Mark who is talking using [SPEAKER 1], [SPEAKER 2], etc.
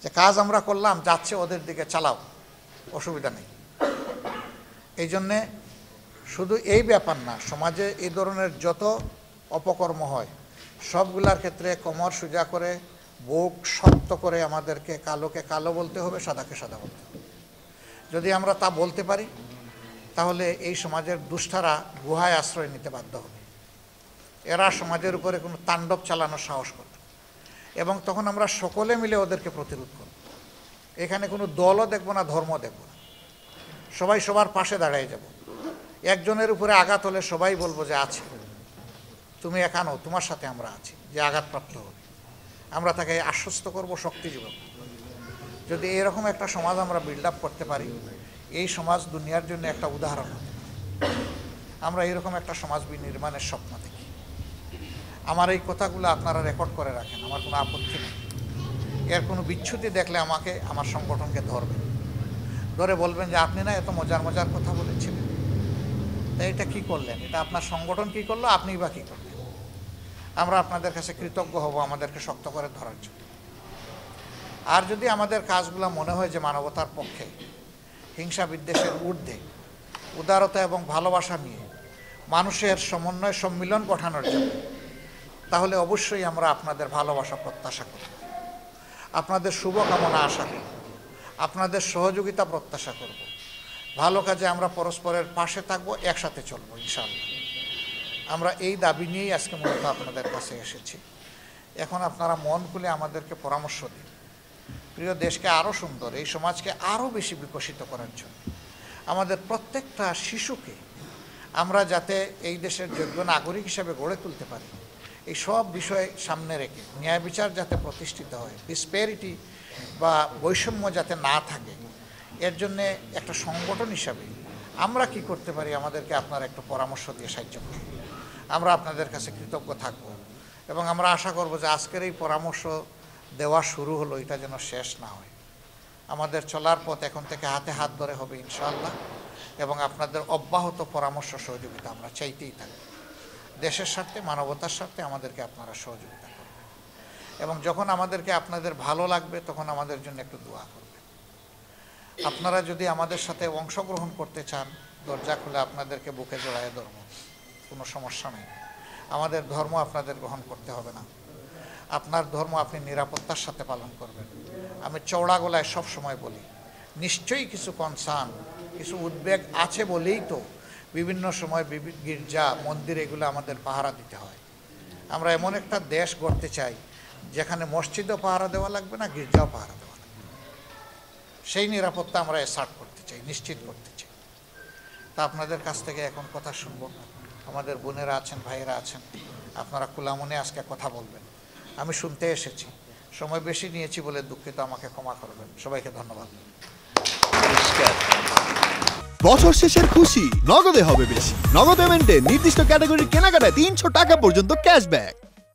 [SPEAKER 1] যে কাজ আমরা করলাম, যাচ্ছে ওদের দিকে চালাও, অসুবিধা নেই। এই জন্যে শুধু এই ব্যাপার না, সমাজে এই ধরনের যত অপকর্ম হয় সবগুলার ক্ষেত্রে কোমর সোজা করে, বুক শক্ত করে আমাদেরকে কালোকে কালো বলতে হবে, সাদাকে সাদা বলতে হবে। যদি আমরা তা বলতে পারি তাহলে এই সমাজের দুষ্টারা গুহায় আশ্রয় নিতে বাধ্য হবে। এরা সমাজের উপরে কোনো তাণ্ডব চালানোর সাহস করবে, এবং তখন আমরা সকলে মিলে ওদেরকে প্রতিরোধ করব। এখানে কোনো দলও দেখব না, ধর্ম দেখব না, সবাই সবার পাশে দাঁড়িয়ে যাব। একজনের উপরে আঘাত হলে সবাই বলবো যে আছে, তুমি এখানো, তোমার সাথে আমরা আছি। যে আঘাতপ্রাপ্ত হবে আমরা তাকে আশ্বস্ত করব, শক্তি যোগাব। যদি এরকম একটা সমাজ আমরা বিল্ড আপ করতে পারি, এই সমাজ দুনিয়ার জন্য একটা উদাহরণ হবে। আমরা এরকম একটা সমাজ নির্মাণের স্বপ্ন দেখি। আমার এই কথাগুলো আপনারা রেকর্ড করে রাখেন, আমার কোনো আপত্তি নেই। এর কোনো বিচ্যুতি দেখলে আমাকে, আমার সংগঠনকে ধরবেন, ধরে বলবেন যে আপনি না এত মজার মজার কথা বলেছিলেন, তাই এটা কী করলেন, এটা আপনার সংগঠন কী করলো, আপনিই বা কী করলেন। আমরা আপনাদের কাছে কৃতজ্ঞ হব আমাদেরকে শক্ত করে ধরার জন্য। আর যদি আমাদের কাজগুলো মনে হয় যে মানবতার পক্ষে, হিংসা বিদ্বেষের ঊর্ধ্বে, উদারতা এবং ভালোবাসা নিয়ে মানুষের সমন্বয় সম্মিলন গঠানোর জন্য, তাহলে অবশ্যই আমরা আপনাদের ভালোবাসা প্রত্যাশা করব, আপনাদের শুভকামনা আশা করব, আপনাদের সহযোগিতা প্রত্যাশা করব। ভালো কাজে আমরা পরস্পরের পাশে থাকব, একসাথে চলব ইনশাআল্লাহ। আমরা এই দাবি নিয়েই আজকে মূলত আপনাদের কাছে এসেছি। এখন আপনারা মন খুলে আমাদেরকে পরামর্শ দিন, প্রিয় দেশকে আরও সুন্দর, এই সমাজকে আরও বেশি বিকশিত করার জন্য, আমাদের প্রত্যেকটা শিশুকে আমরা যাতে এই দেশের যোগ্য নাগরিক হিসেবে গড়ে তুলতে পারি, এই সব বিষয় সামনে রেখে ন্যায় বিচার যাতে প্রতিষ্ঠিত হয়, ডিসপ্যারিটি বা বৈষম্য যাতে না থাকে, এর জন্যে একটা সংগঠন হিসাবে আমরা কি করতে পারি, আমাদেরকে আপনারা একটু পরামর্শ দিয়ে সাহায্য করুন। আমরা আপনাদের কাছে কৃতজ্ঞ থাকব, এবং আমরা আশা করব যে আজকের এই পরামর্শ দেওয়া শুরু হলো, এটা যেন শেষ না হয়। আমাদের চলার পথ এখন থেকে হাতে হাত ধরে হবে ইনশাআল্লাহ, এবং আপনাদের অব্যাহত পরামর্শ সহযোগিতা আমরা চাইতেই থাকব। দেশের স্বার্থে, মানবতার স্বার্থে আমাদেরকে আপনারা সহযোগিতা করবেন, এবং যখন আমাদেরকে আপনাদের ভালো লাগবে তখন আমাদের জন্য একটু দোয়া করবেন। আপনারা যদি আমাদের সাথে অংশগ্রহণ করতে চান, দরজা খুলে আপনাদেরকে বুকে জড়ায় ধর্ম, কোনো সমস্যা নেই। আমাদের ধর্ম আপনাদের গ্রহণ করতে হবে না, আপনার ধর্ম আপনি নিরাপত্তার সাথে পালন করবেন। আমি চওড়া গলায় সব সময় বলি, নিশ্চয়ই কিছু কনসার্ন, কিছু উদ্বেগ আছে বলেই তো বিভিন্ন সময় গির্জা, মন্দির এগুলো আমাদের পাহারা দিতে হয়। আমরা এমন একটা দেশ গড়তে চাই যেখানে মসজিদও পাহারা দেওয়া লাগবে না, গির্জাও পাহারা দেওয়া লাগবে না। সেই নিরাপত্তা আমরা এসার্ট করতে চাই, নিশ্চিত করতে চাই। তা আপনাদের কাছ থেকে এখন কথা শুনব। আমাদের বোনেরা আছেন, ভাইয়েরা আছেন, আপনারা খোলা মনে আজকে কথা বলবেন। আমি শুনতে এসেছি, সময় বেশি নিয়েছি বলে দুঃখিত, আমাকে ক্ষমা করবেন। সবাইকে ধন্যবাদ।
[SPEAKER 2] বছর শেষের খুশি নগদে হবে বেশি। নগদ পেমেন্টে নির্দিষ্ট ক্যাটাগরির কেনাকাটায় ৩০০ টাকা পর্যন্ত ক্যাশব্যাক।